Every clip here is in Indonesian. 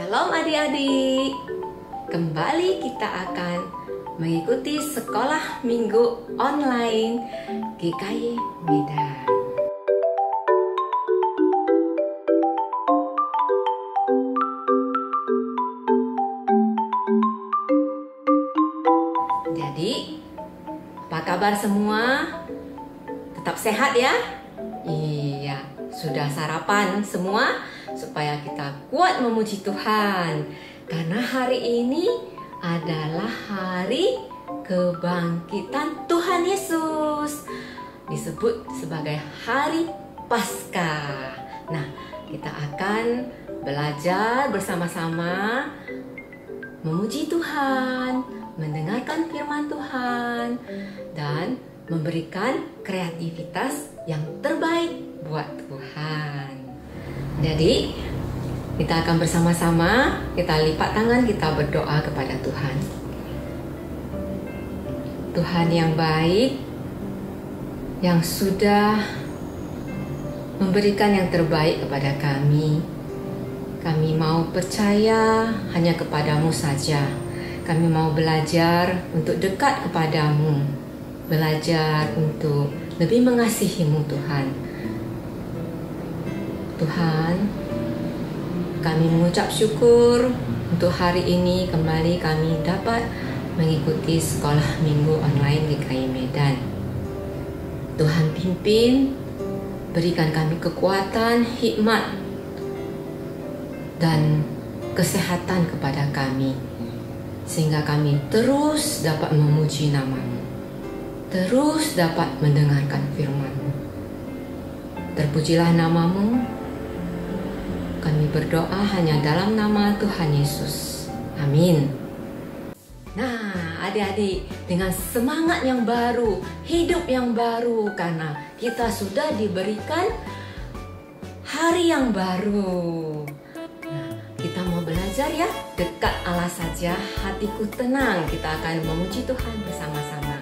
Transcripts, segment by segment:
Shalom adik-adik. Kembali kita akan mengikuti sekolah minggu online GKY Medan. Jadi, apa kabar semua? Tetap sehat ya? Iya, sudah sarapan semua? Supaya kita kuat memuji Tuhan. Karena hari ini adalah hari kebangkitan Tuhan Yesus. Disebut sebagai hari Paskah. Nah, kita akan belajar bersama-sama memuji Tuhan, mendengarkan firman Tuhan, dan memberikan kreativitas yang terbaik buat Tuhan. Jadi, kita akan bersama-sama, kita lipat tangan, kita berdoa kepada Tuhan. Tuhan yang baik, yang sudah memberikan yang terbaik kepada kami. Kami mau percaya hanya kepadamu saja. Kami mau belajar untuk dekat kepadamu, belajar untuk lebih mengasihimu Tuhan. Tuhan, kami mengucap syukur untuk hari ini kembali kami dapat mengikuti sekolah minggu online GKY Medan. Tuhan pimpin, berikan kami kekuatan, hikmat, dan kesehatan kepada kami, sehingga kami terus dapat memuji nama-Mu, terus dapat mendengarkan firman-Mu. Terpujilah nama-Mu. Kami berdoa hanya dalam nama Tuhan Yesus. Amin. Nah, adik-adik, dengan semangat yang baru, hidup yang baru, karena kita sudah diberikan hari yang baru. Nah, kita mau belajar ya, dekat Allah saja hatiku tenang. Kita akan memuji Tuhan bersama-sama.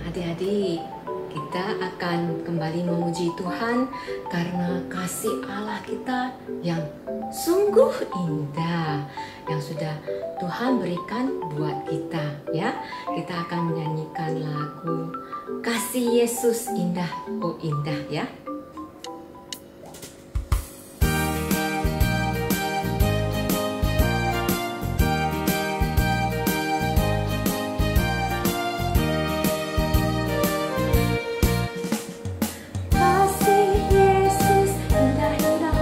Adik-adik, kita akan kembali memuji Tuhan karena kasih Allah kita yang sungguh indah, yang sudah Tuhan berikan buat kita ya. Kita akan menyanyikan lagu Kasih Yesus Indah, Oh Indah ya. Kasih Yesus indah, indah,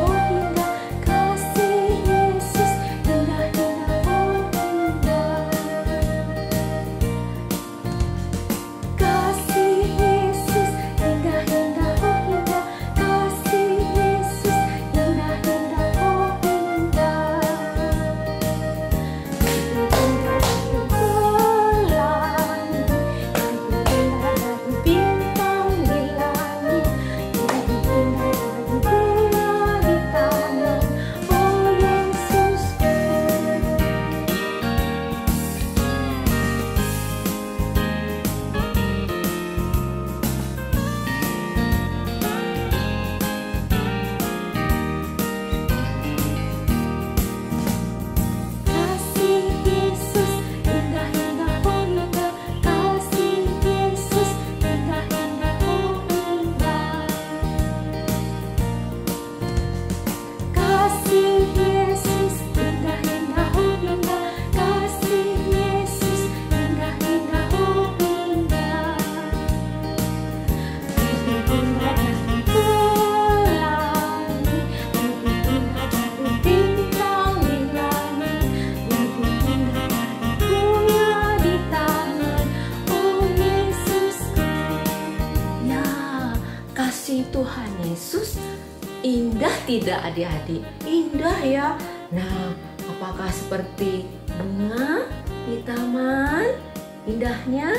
oh indah. kasih Yesus, indah indah oh indah, kasih Yesus, indah indah oh indah. Lebih indah dari pelangi, lebih indah dari bintang di langit, lebih indah dari bunga di taman, oh Yesusku. Ya, kasih Tuhan Yesus indah tidak adik-adik? Indah ya. Nah, apakah seperti bunga di taman? Indahnya?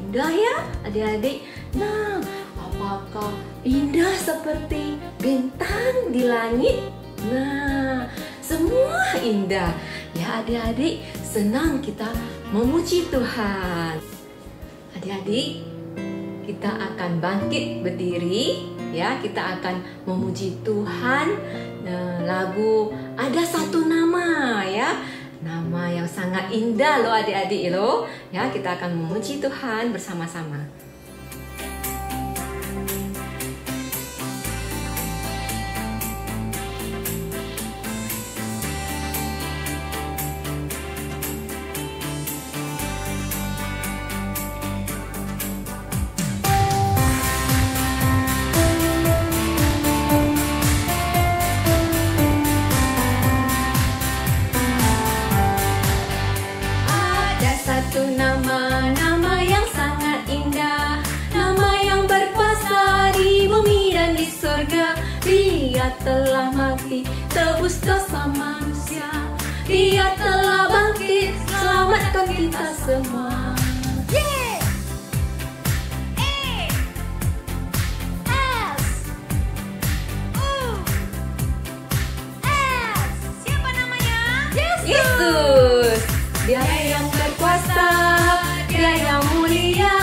Indah ya adik-adik? Nah, apakah indah seperti bintang di langit? Nah, semua indah. Ya adik-adik, senang kita memuji Tuhan. Adik-adik, kita akan bangkit berdiri. Ya, kita akan memuji Tuhan. Lagu Ada Satu Nama ya. Nama yang sangat indah loh adik-adik loh. Ya, kita akan memuji Tuhan bersama-sama. Nama yang sangat indah, nama yang berkuasa di bumi dan di surga. Dia telah mati, tebus dosa manusia. Dia telah bangkit, selamatkan kita semua. Siapa namanya? Yesus. Dia yang berkuasa, Dia yang mulia,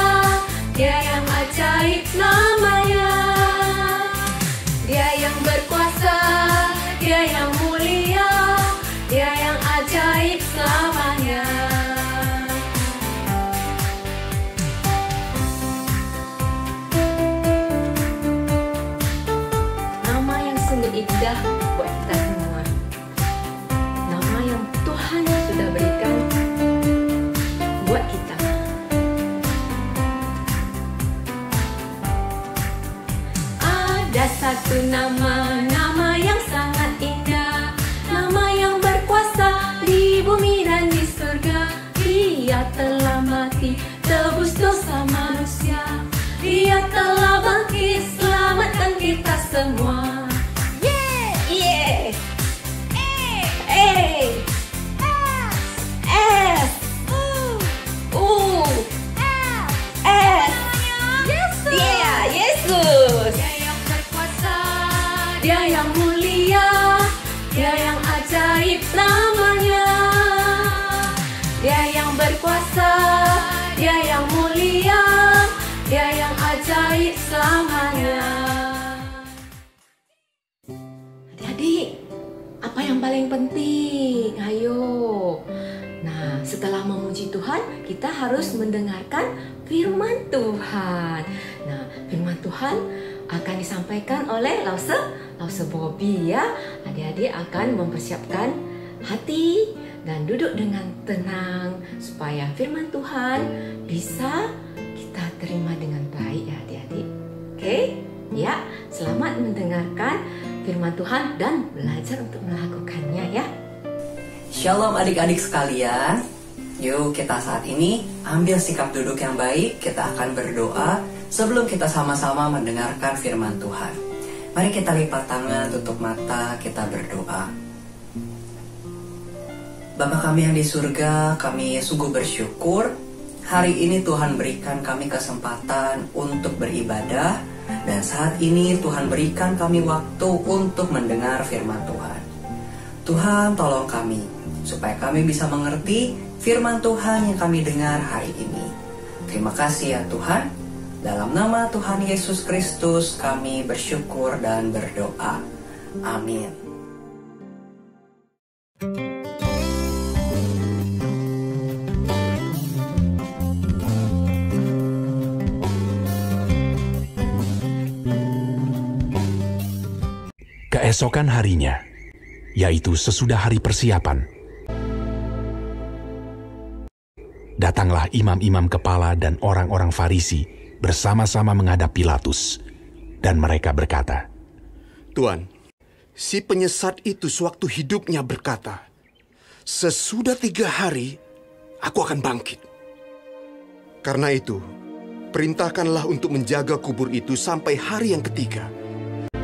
Dia yang ajaib namanya. Dia yang berkuasa, Dia yang mulia, Dia yang ajaib selamanya. Nama yang sungguh indah buat kita semua. Nama yang Tuhan sudah berikan buat kita. Ada satu nama, nama yang sangat indah, nama yang berkuasa di bumi dan di surga. Dia telah mati, tebus dosa manusia. Dia telah bangkit, selamatkan kita semua. Dia yang mulia, Dia yang ajaib namanya. Dia yang berkuasa, Dia yang mulia, Dia yang ajaib selamanya. Adik-adik, apa yang paling penting? Ayo. Nah, setelah memuji Tuhan, kita harus mendengarkan firman Tuhan. Nah, firman Tuhan akan disampaikan oleh Lause Bobby ya. Adik-adik akan mempersiapkan hati dan duduk dengan tenang supaya firman Tuhan bisa kita terima dengan baik ya adik-adik. Oke? Ya, selamat mendengarkan firman Tuhan dan belajar untuk melakukannya ya. Shalom adik-adik sekalian. Yuk kita saat ini ambil sikap duduk yang baik. Kita akan berdoa sebelum kita sama-sama mendengarkan firman Tuhan. Mari kita lipat tangan, tutup mata, kita berdoa. Bapa kami yang di surga, kami sungguh bersyukur hari ini Tuhan berikan kami kesempatan untuk beribadah. Dan saat ini Tuhan berikan kami waktu untuk mendengar firman Tuhan. Tuhan tolong kami supaya kami bisa mengerti firman Tuhan yang kami dengar hari ini. Terima kasih ya Tuhan. Dalam nama Tuhan Yesus Kristus kami bersyukur dan berdoa. Amin. Keesokan harinya, yaitu sesudah hari persiapan. Datanglah imam-imam kepala dan orang-orang Farisi bersama-sama menghadap Pilatus, dan mereka berkata, "Tuan, si penyesat itu sewaktu hidupnya berkata, 'Sesudah 3 hari, aku akan bangkit.' Karena itu, perintahkanlah untuk menjaga kubur itu sampai hari yang ketiga."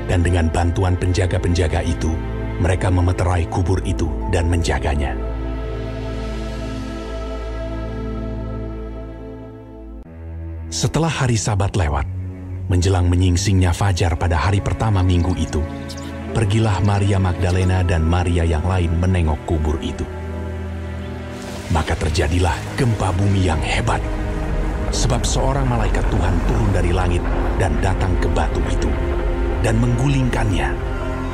Dan dengan bantuan penjaga-penjaga itu, mereka memeterai kubur itu dan menjaganya. Setelah hari Sabat lewat, menjelang menyingsingnya fajar pada hari pertama minggu itu, pergilah Maria Magdalena dan Maria yang lain menengok kubur itu. Maka terjadilah gempa bumi yang hebat, sebab seorang malaikat Tuhan turun dari langit dan datang ke batu itu, dan menggulingkannya,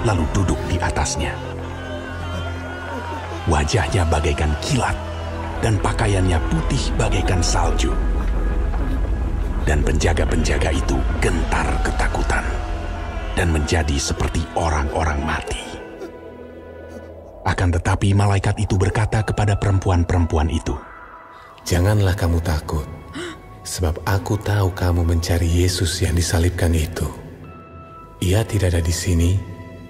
lalu duduk di atasnya. Wajahnya bagaikan kilat, dan pakaiannya putih bagaikan salju. Dan penjaga-penjaga itu gentar ketakutan, dan menjadi seperti orang-orang mati. Akan tetapi malaikat itu berkata kepada perempuan-perempuan itu, "Janganlah kamu takut, sebab aku tahu kamu mencari Yesus yang disalibkan itu. Ia tidak ada di sini,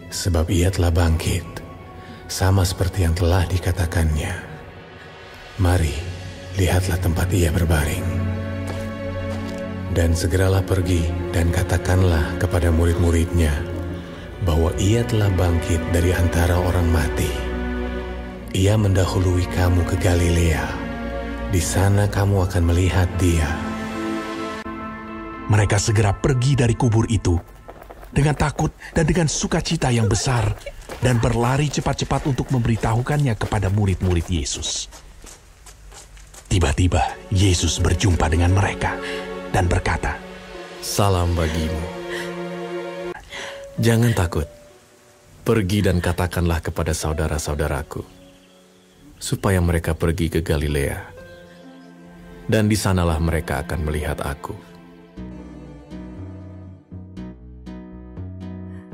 sebab ia telah bangkit, sama seperti yang telah dikatakannya. Mari, lihatlah tempat ia berbaring. Dan segeralah pergi dan katakanlah kepada murid-muridnya bahwa ia telah bangkit dari antara orang mati. Ia mendahului kamu ke Galilea. Di sana kamu akan melihat dia." Mereka segera pergi dari kubur itu dengan takut dan dengan sukacita yang besar, dan berlari cepat-cepat untuk memberitahukannya kepada murid-murid Yesus. Tiba-tiba Yesus berjumpa dengan mereka dan berkata, "Salam bagimu. Jangan takut. Pergi dan katakanlah kepada saudara-saudaraku, supaya mereka pergi ke Galilea, dan di sanalah mereka akan melihat aku."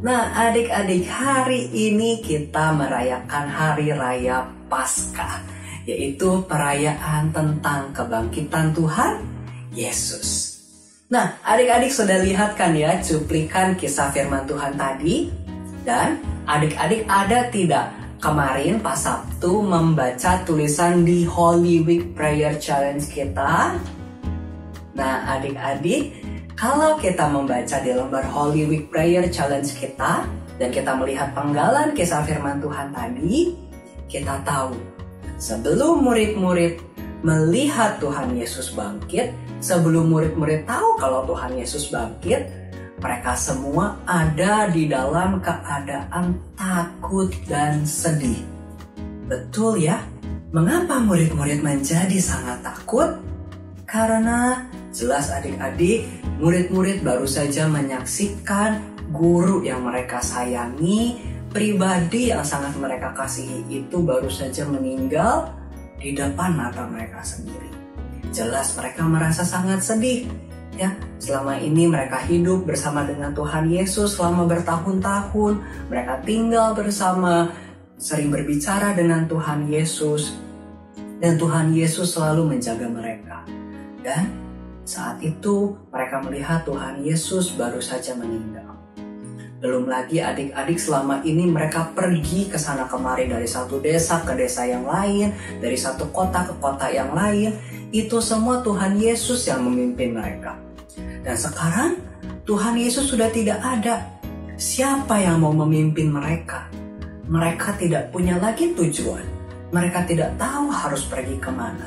Nah, adik-adik, hari ini kita merayakan Hari Raya Paskah, yaitu perayaan tentang kebangkitan Tuhan Yesus. Nah, adik-adik sudah lihat kan ya cuplikan kisah firman Tuhan tadi? Dan adik-adik ada tidak kemarin pas Sabtu membaca tulisan di Holy Week Prayer Challenge kita? Nah, adik-adik, kalau kita membaca di lembar Holy Week Prayer Challenge kita dan kita melihat penggalan kisah firman Tuhan tadi, kita tahu sebelum murid-murid melihat Tuhan Yesus bangkit, sebelum murid-murid tahu kalau Tuhan Yesus bangkit, mereka semua ada di dalam keadaan takut dan sedih. Betul ya? Mengapa murid-murid menjadi sangat takut? Karena jelas adik-adik, murid-murid baru saja menyaksikan guru yang mereka sayangi, pribadi yang sangat mereka kasihi itu baru saja meninggal di depan mata mereka sendiri. Jelas mereka merasa sangat sedih. Ya, selama ini mereka hidup bersama dengan Tuhan Yesus selama bertahun-tahun. Mereka tinggal bersama, sering berbicara dengan Tuhan Yesus. Dan Tuhan Yesus selalu menjaga mereka. Dan saat itu mereka melihat Tuhan Yesus baru saja meninggal. Belum lagi adik-adik selama ini mereka pergi ke sana kemari dari satu desa ke desa yang lain, dari satu kota ke kota yang lain. Itu semua Tuhan Yesus yang memimpin mereka. Dan sekarang Tuhan Yesus sudah tidak ada. Siapa yang mau memimpin mereka? Mereka tidak punya lagi tujuan. Mereka tidak tahu harus pergi kemana.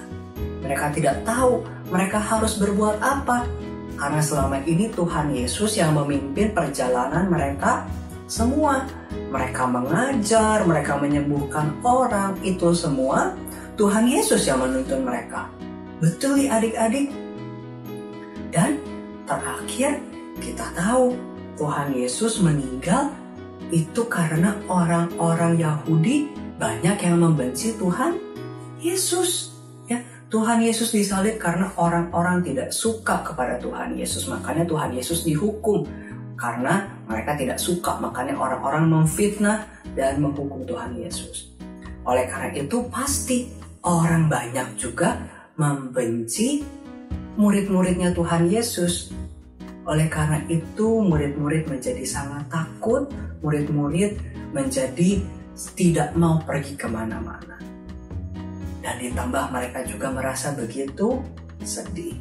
Mereka tidak tahu mereka harus berbuat apa. Karena selama ini Tuhan Yesus yang memimpin perjalanan mereka semua. Mereka mengajar, mereka menyembuhkan orang, itu semua Tuhan Yesus yang menuntun mereka. Betul ya adik-adik? Dan terakhir kita tahu Tuhan Yesus meninggal itu karena orang-orang Yahudi banyak yang membenci Tuhan Yesus. Ya, Tuhan Yesus disalib karena orang-orang tidak suka kepada Tuhan Yesus. Makanya Tuhan Yesus dihukum karena mereka tidak suka. Makanya orang-orang memfitnah dan menghukum Tuhan Yesus. Oleh karena itu pasti orang banyak juga membenci murid-muridnya Tuhan Yesus. Oleh karena itu murid-murid menjadi sangat takut, murid-murid menjadi tidak mau pergi kemana-mana. Dan ditambah mereka juga merasa begitu sedih.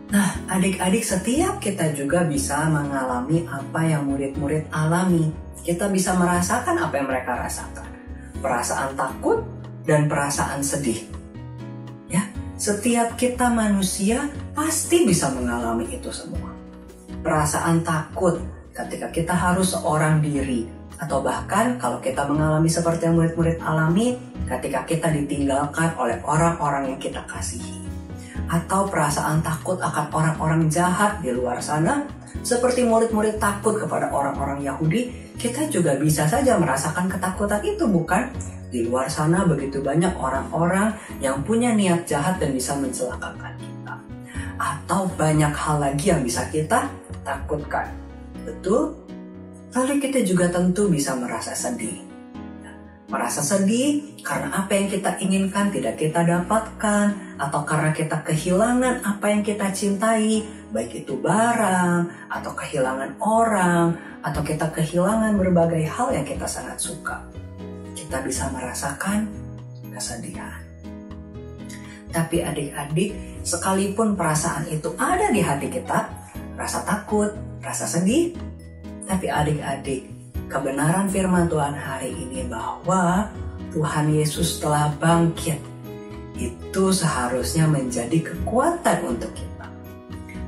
Nah, adik-adik, setiap kita juga bisa mengalami apa yang murid-murid alami. Kita bisa merasakan apa yang mereka rasakan. Perasaan takut dan perasaan sedih. Ya, setiap kita manusia pasti bisa mengalami itu semua. Perasaan takut ketika kita harus seorang diri. Atau bahkan kalau kita mengalami seperti yang murid-murid alami, ketika kita ditinggalkan oleh orang-orang yang kita kasihi. Atau perasaan takut akan orang-orang jahat di luar sana, seperti murid-murid takut kepada orang-orang Yahudi, kita juga bisa saja merasakan ketakutan itu, bukan? Di luar sana begitu banyak orang-orang yang punya niat jahat dan bisa mencelakakan kita. Atau banyak hal lagi yang bisa kita takutkan. Betul? Lalu kita juga tentu bisa merasa sedih. Merasa sedih karena apa yang kita inginkan tidak kita dapatkan, atau karena kita kehilangan apa yang kita cintai, baik itu barang, atau kehilangan orang, atau kita kehilangan berbagai hal yang kita sangat suka. Kita bisa merasakan kesedihan. Tapi adik-adik, sekalipun perasaan itu ada di hati kita, rasa takut, rasa sedih, tapi adik-adik, kebenaran firman Tuhan hari ini bahwa Tuhan Yesus telah bangkit, itu seharusnya menjadi kekuatan untuk kita.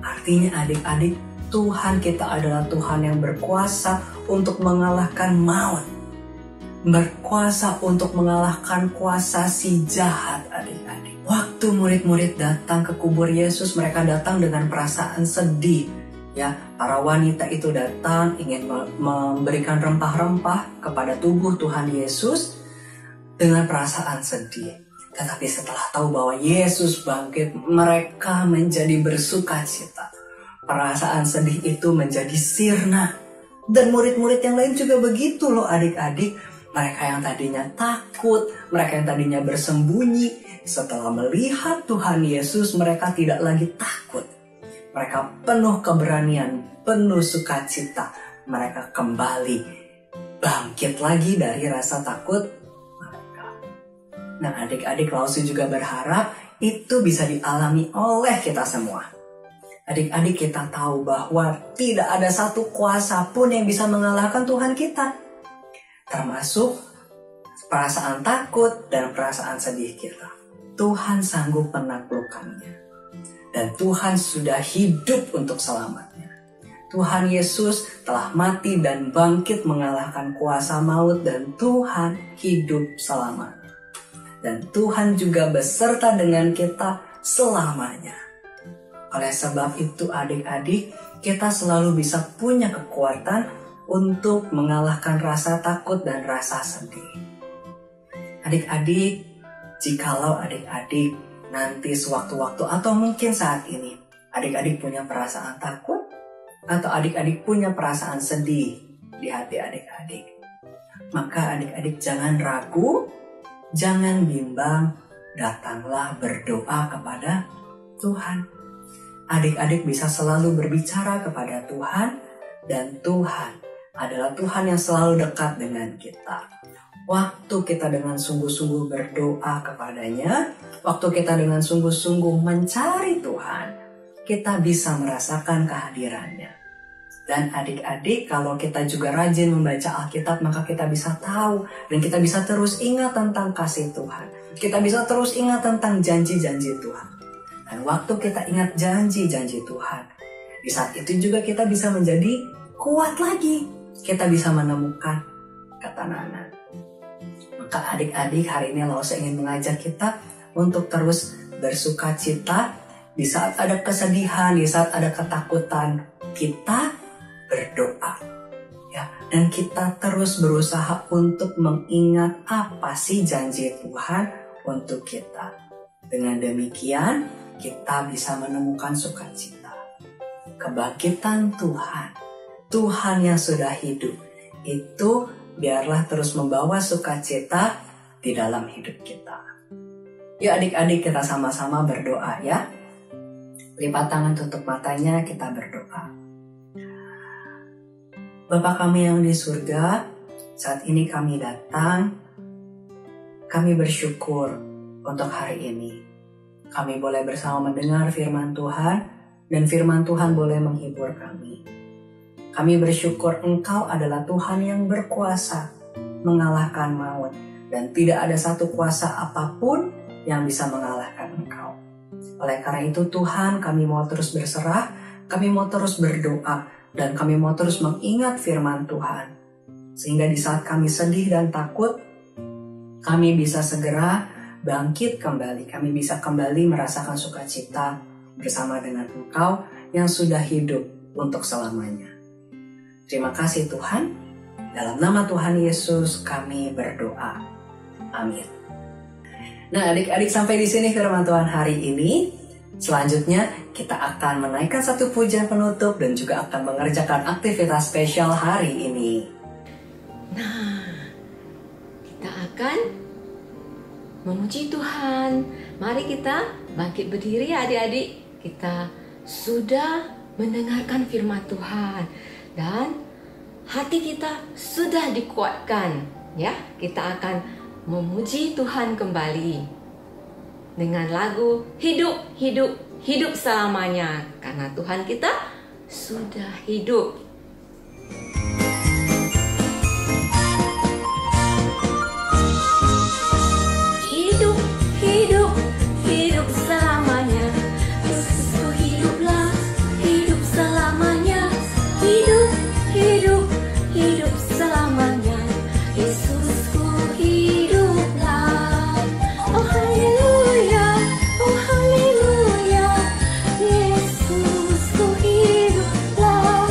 Artinya adik-adik, Tuhan kita adalah Tuhan yang berkuasa untuk mengalahkan maut. Berkuasa untuk mengalahkan kuasa si jahat, adik-adik. Waktu murid-murid datang ke kubur Yesus, mereka datang dengan perasaan sedih. Ya, para wanita itu datang ingin memberikan rempah-rempah kepada tubuh Tuhan Yesus dengan perasaan sedih. Tetapi setelah tahu bahwa Yesus bangkit, mereka menjadi bersukacita. Perasaan sedih itu menjadi sirna. Dan murid-murid yang lain juga begitu loh adik-adik. Mereka yang tadinya takut, mereka yang tadinya bersembunyi, setelah melihat Tuhan Yesus mereka tidak lagi takut. Mereka penuh keberanian, penuh sukacita. Mereka kembali bangkit lagi dari rasa takut mereka. Nah adik-adik, Lausi juga berharap itu bisa dialami oleh kita semua. Adik-adik, kita tahu bahwa tidak ada satu kuasa pun yang bisa mengalahkan Tuhan kita. Termasuk perasaan takut dan perasaan sedih kita. Tuhan sanggup menaklukkannya. Dan Tuhan sudah hidup untuk selamanya. Tuhan Yesus telah mati dan bangkit mengalahkan kuasa maut, dan Tuhan hidup selamanya. Dan Tuhan juga beserta dengan kita selamanya. Oleh sebab itu adik-adik, kita selalu bisa punya kekuatan untuk mengalahkan rasa takut dan rasa sedih. Adik-adik, jikalau adik-adik nanti sewaktu-waktu atau mungkin saat ini adik-adik punya perasaan takut atau adik-adik punya perasaan sedih di hati adik-adik, maka adik-adik jangan ragu, jangan bimbang, datanglah berdoa kepada Tuhan. Adik-adik bisa selalu berbicara kepada Tuhan, dan Tuhan adalah Tuhan yang selalu dekat dengan kita. Waktu kita dengan sungguh-sungguh berdoa kepadanya, waktu kita dengan sungguh-sungguh mencari Tuhan, kita bisa merasakan kehadirannya. Dan adik-adik, kalau kita juga rajin membaca Alkitab, maka kita bisa tahu dan kita bisa terus ingat tentang kasih Tuhan. Kita bisa terus ingat tentang janji-janji Tuhan. Dan waktu kita ingat janji-janji Tuhan, di saat itu juga kita bisa menjadi kuat lagi. Kita bisa menemukan ketenangan. Maka adik-adik, hari ini Lausa ingin mengajak kita untuk terus bersuka cita di saat ada kesedihan, di saat ada ketakutan. Kita berdoa, ya, dan kita terus berusaha untuk mengingat apa sih janji Tuhan untuk kita. Dengan demikian, kita bisa menemukan sukacita. Kebangkitan Tuhan, Tuhan yang sudah hidup, itu biarlah terus membawa sukacita di dalam hidup kita. Yuk adik-adik, kita sama-sama berdoa ya. Lipat tangan, tutup matanya, kita berdoa. Bapa kami yang di surga, saat ini kami datang, kami bersyukur untuk hari ini. Kami boleh bersama mendengar firman Tuhan, dan firman Tuhan boleh menghibur kami. Kami bersyukur Engkau adalah Tuhan yang berkuasa mengalahkan maut, dan tidak ada satu kuasa apapun yang bisa mengalahkan Engkau. Oleh karena itu Tuhan, kami mau terus berserah, kami mau terus berdoa, dan kami mau terus mengingat firman Tuhan. Sehingga di saat kami sedih dan takut, kami bisa segera bangkit kembali. Kami bisa kembali merasakan sukacita bersama dengan Engkau yang sudah hidup untuk selamanya. Terima kasih Tuhan. Dalam nama Tuhan Yesus kami berdoa. Amin. Nah adik-adik, sampai di sini firman Tuhan hari ini. Selanjutnya kita akan menaikkan satu pujian penutup dan juga akan mengerjakan aktivitas spesial hari ini. Nah, kita akan memuji Tuhan. Mari kita bangkit berdiri adik-adik. Kita sudah mendengarkan firman Tuhan dan hati kita sudah dikuatkan. Ya, kita akan memuji Tuhan kembali dengan lagu Hidup, Hidup, Hidup Selamanya, karena Tuhan kita sudah hidup. Hidup, hidup, hidup selamanya. Yesusku hiduplah, hidup selamanya. Hidup, hidup, hidup selamanya. Yesusku hiduplah. Oh haleluya, oh haleluya. Yesusku hiduplah.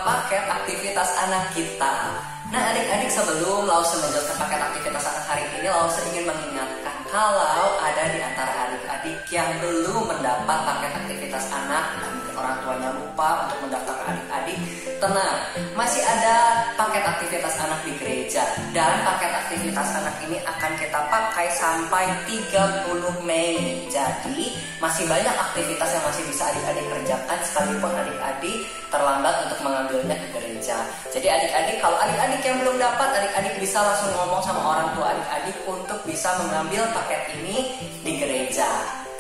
paket aktivitas anak kita. Nah adik-adik, sebelum Lause menjelaskan paket aktivitas anak hari ini, Lause ingin mengingatkan kalau ada di antara adik-adik yang belum mendapat paket aktivitas anak, dan mungkin orang tuanya lupa untuk mendaftarkan adik-adik, tenang, masih ada paket aktivitas anak di gereja. Dan paket aktivitas anak ini akan kita pakai sampai 30 Mei. Jadi masih banyak aktivitas yang masih bisa adik-adik kerjakan sekalipun adik-adik terlambat untuk mengambilnya ke gereja. Jadi adik-adik, kalau adik-adik yang belum dapat, adik-adik bisa langsung ngomong sama orang tua adik-adik untuk bisa mengambil paket ini di gereja,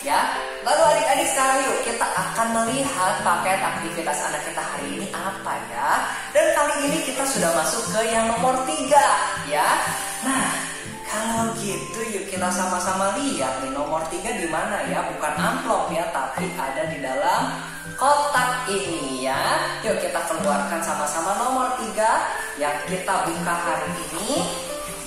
ya. Lalu adik-adik sekarang yuk kita akan melihat paket aktivitas anak kita hari ini apa ya. Dan kali ini kita sudah masuk ke yang nomor 3, ya. Nah, kalau gitu yuk kita sama-sama lihat nih nomor 3 di mana ya. Bukan amplop ya, tapi ada di dalam kotak ini ya. Yuk kita keluarkan sama-sama nomor 3 yang kita buka hari ini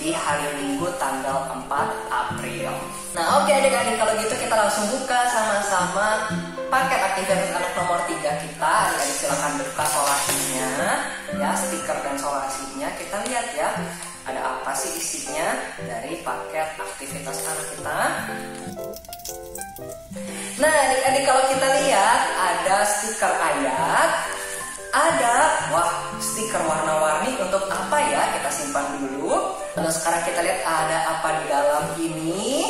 di hari Minggu tanggal 4 April. Nah oke adik-adik, kalau gitu kita langsung buka sama-sama paket aktivitas anak nomor 3 kita. Adik-adik silahkan buka solasinya ya, stiker dan solasinya. Kita lihat ya, ada apa sih isinya dari paket aktivitas anak kita. Nah adik-adik, kalau kita lihat ada stiker ayat, ada stiker warna-warni. Untuk apa ya, kita simpan dulu. Lalu sekarang kita lihat ada apa di dalam ini.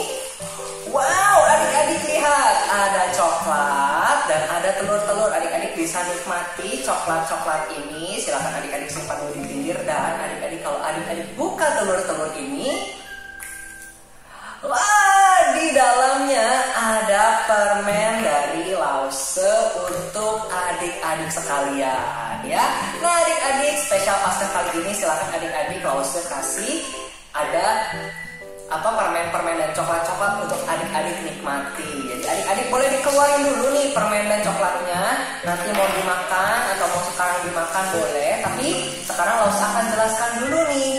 Wow, adik-adik lihat, ada coklat dan ada telur-telur. Adik-adik bisa nikmati coklat-coklat ini. Silahkan adik-adik simpan dulu di pinggir. Dan adik-adik, kalau adik-adik buka telur-telur ini, wah, di dalamnya ada permen dari Lause untuk adik-adik sekalian ya. Nah adik-adik, spesial Paskah kali ini silakan adik-adik Lause kasih ada permen-permen dan coklat-coklat untuk adik-adik nikmati. Jadi adik-adik boleh dikeluarin dulu nih permen dan coklatnya. Nanti mau dimakan atau mau sekarang dimakan boleh. Tapi sekarang Lause akan jelaskan dulu nih.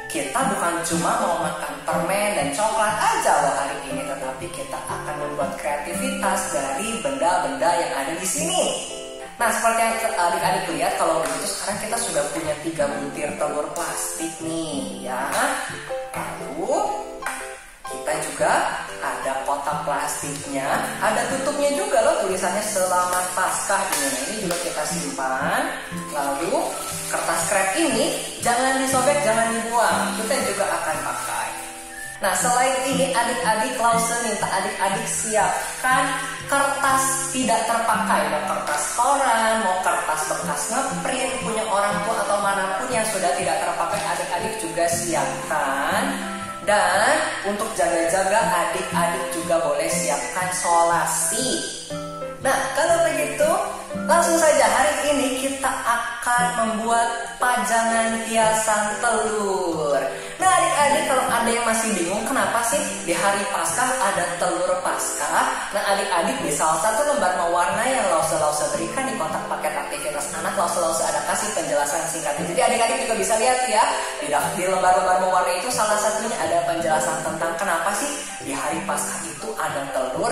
Kita bukan cuma mau makan permen dan coklat aja loh hari ini, tetapi kita akan membuat kreativitas dari benda-benda yang ada di sini. Nah seperti yang adik-adik lihat, kalau begitu sekarang kita sudah punya 3 butir telur plastik nih ya. Lalu kita juga ada kotak plastiknya, ada tutupnya juga loh, tulisannya Selamat Paskah ini. Nah ini juga kita simpan. Lalu kertas krep ini jangan disobek, jangan dibuang, kita juga akan pakai. Nah selain ini adik-adik, Lause minta adik-adik siapkan kertas tidak terpakai. Mau kertas koran, mau kertas bekas ngeprint punya orang tua atau manapun yang sudah tidak terpakai, adik-adik juga siapkan. Dan untuk jaga-jaga, adik-adik juga boleh siapkan solasi. Nah kalau begitu langsung saja hari ini kita akan membuat pajangan hiasan telur. Nah adik-adik, kalau ada yang masih bingung kenapa sih di hari Paskah ada telur Paskah, nah adik-adik di salah satu lembar mewarna yang Lause berikan di kotak paket aktivitas anak, Lause ada kasih penjelasan singkatnya. Jadi adik-adik juga bisa lihat ya, di lembar-lembar mewarna itu salah satunya ada penjelasan tentang kenapa sih di hari Paskah itu ada telur.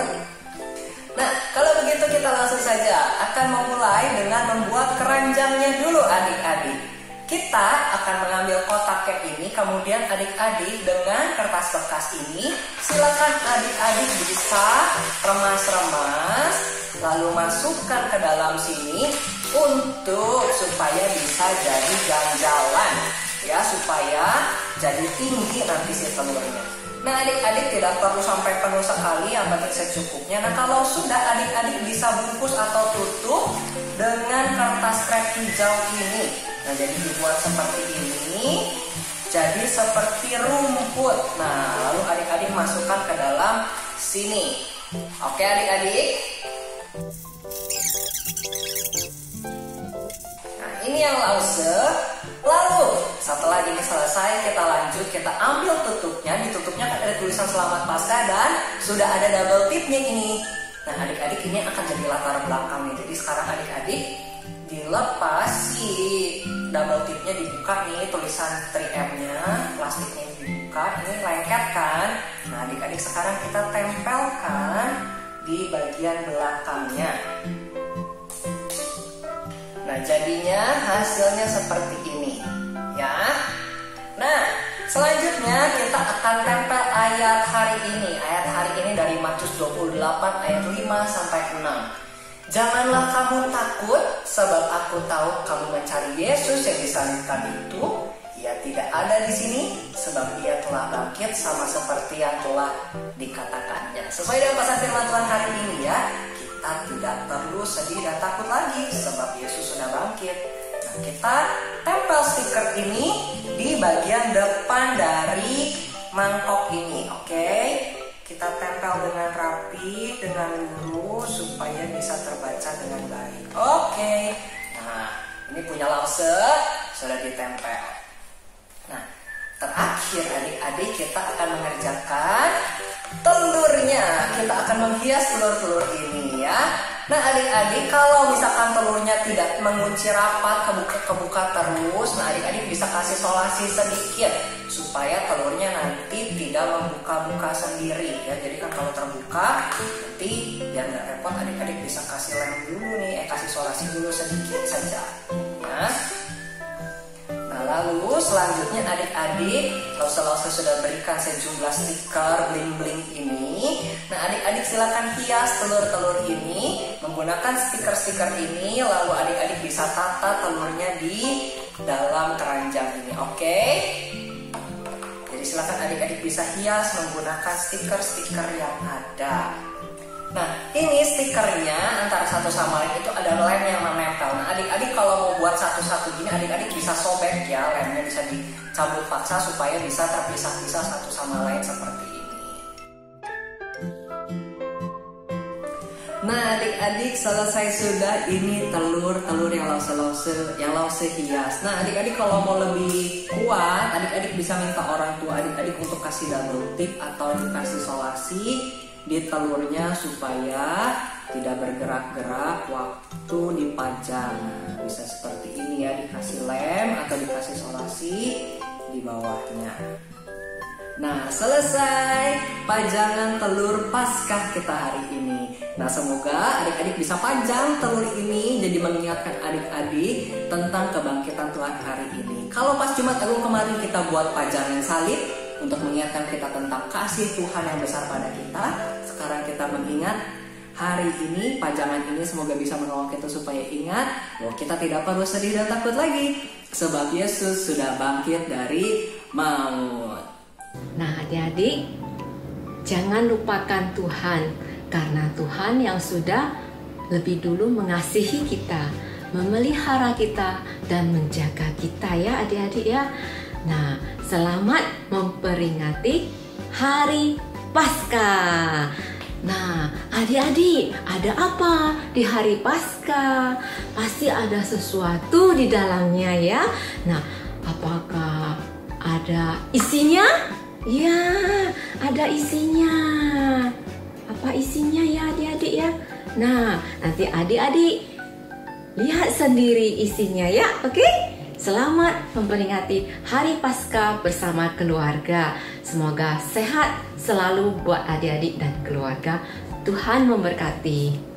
Nah, kalau begitu kita langsung saja akan memulai dengan membuat keranjangnya dulu adik-adik. Kita akan mengambil kotak kek ini, kemudian adik-adik dengan kertas bekas ini, silakan adik-adik bisa remas-remas, lalu masukkan ke dalam sini untuk supaya bisa jadi ganjalan, ya, supaya jadi tinggi nanti si telurnya. Nah adik-adik tidak perlu sampai penuh sekali, yang penting secukupnya. Nah kalau sudah, adik-adik bisa bungkus atau tutup dengan kertas krep hijau ini. Nah jadi dibuat seperti ini, jadi seperti rumput. Nah lalu adik-adik masukkan ke dalam sini. Oke adik-adik. Nah ini yang Lause. Lalu setelah ini selesai, kita lanjut, kita ambil tutupnya. Di tutupnya ada tulisan Selamat Paskah dan sudah ada double tipnya ini. Nah adik-adik, ini akan jadi latar belakangnya. Jadi sekarang adik-adik dilepas si double tipnya, dibuka nih tulisan 3M-nya, plastiknya dibuka, ini lengket kan. Nah adik-adik sekarang kita tempelkan di bagian belakangnya. Nah Nah, jadinya hasilnya seperti ini, ya. Nah, selanjutnya kita akan tempel ayat hari ini. Ayat hari ini dari Matius 28 ayat 5 sampai 6. Janganlah kamu takut, sebab aku tahu kamu mencari Yesus yang disalibkan itu. Ia tidak ada di sini, sebab ia telah bangkit sama seperti yang telah dikatakannya. Sesuai dengan pasal firman Tuhan hari ini ya, kita tidak perlu sedih dan takut lagi, sebab Yesus sudah bangkit. Nah, kita tempel stiker ini di bagian depan dari mangkok ini, oke? Kita tempel dengan rapi, dengan lurus supaya bisa terbaca dengan baik. Oke. Nah, ini punya lause sudah ditempel. Nah, terakhir adik-adik kita akan mengerjakan telurnya. Kita akan menghias telur-telur ini ya. Nah, adik-adik kalau misalkan telurnya tidak mengunci rapat, kebuka terus, nah adik-adik bisa kasih solasi sedikit supaya telurnya nanti tidak membuka-buka sendiri ya. Jadi kan kalau terbuka nanti biar nggak repot, adik-adik bisa kasih lem dulu nih, kasih solasi dulu sedikit saja ya. Nah, lalu selanjutnya adik-adik kalau sudah berikan sejumlah stiker bling-bling ini, nah adik-adik silakan hias telur-telur ini menggunakan stiker-stiker ini, lalu adik-adik bisa tata telurnya di dalam keranjang ini, oke? Jadi silakan adik-adik bisa hias menggunakan stiker-stiker yang ada. Nah, ini stikernya antara satu sama lain itu ada lem yang menempel. Nah, adik-adik kalau mau buat satu-satu gini, adik-adik bisa sobek ya, lemnya bisa dicabut paksa supaya bisa terpisah-pisah satu sama lain seperti ini. Nah, adik-adik selesai sudah ini telur yang lause hias. Nah, adik-adik kalau mau lebih kuat, adik-adik bisa minta orang tua adik-adik untuk kasih double tip atau dikasih solasi di telurnya supaya tidak bergerak-gerak waktu dipajang. Nah, bisa seperti ini ya, dikasih lem atau dikasih solasi di bawahnya. Nah, selesai pajangan telur Paskah kita hari ini. Nah, semoga adik-adik bisa pajang telur ini jadi mengingatkan adik-adik tentang kebangkitan Tuhan hari ini. Kalau pas Jumat Agung kemarin kita buat pajangan salib untuk mengingatkan kita tentang kasih Tuhan yang besar pada kita, sekarang kita mengingat hari ini, pajangan ini semoga bisa menolong kita supaya ingat bahwa kita tidak perlu sedih dan takut lagi, sebab Yesus sudah bangkit dari maut. Nah, adik-adik, jangan lupakan Tuhan, karena Tuhan yang sudah lebih dulu mengasihi kita, memelihara kita, dan menjaga kita ya adik-adik ya. Nah, selamat memperingati Hari Paskah. Nah, adik-adik, ada apa di Hari Paskah? Pasti ada sesuatu di dalamnya ya. Nah, apakah ada isinya? Ya, ada isinya. Apa isinya ya adik-adik ya? Nah, nanti adik-adik lihat sendiri isinya ya, oke? Selamat memperingati Hari Paskah bersama keluarga. Semoga sehat selalu buat adik-adik dan keluarga. Tuhan memberkati.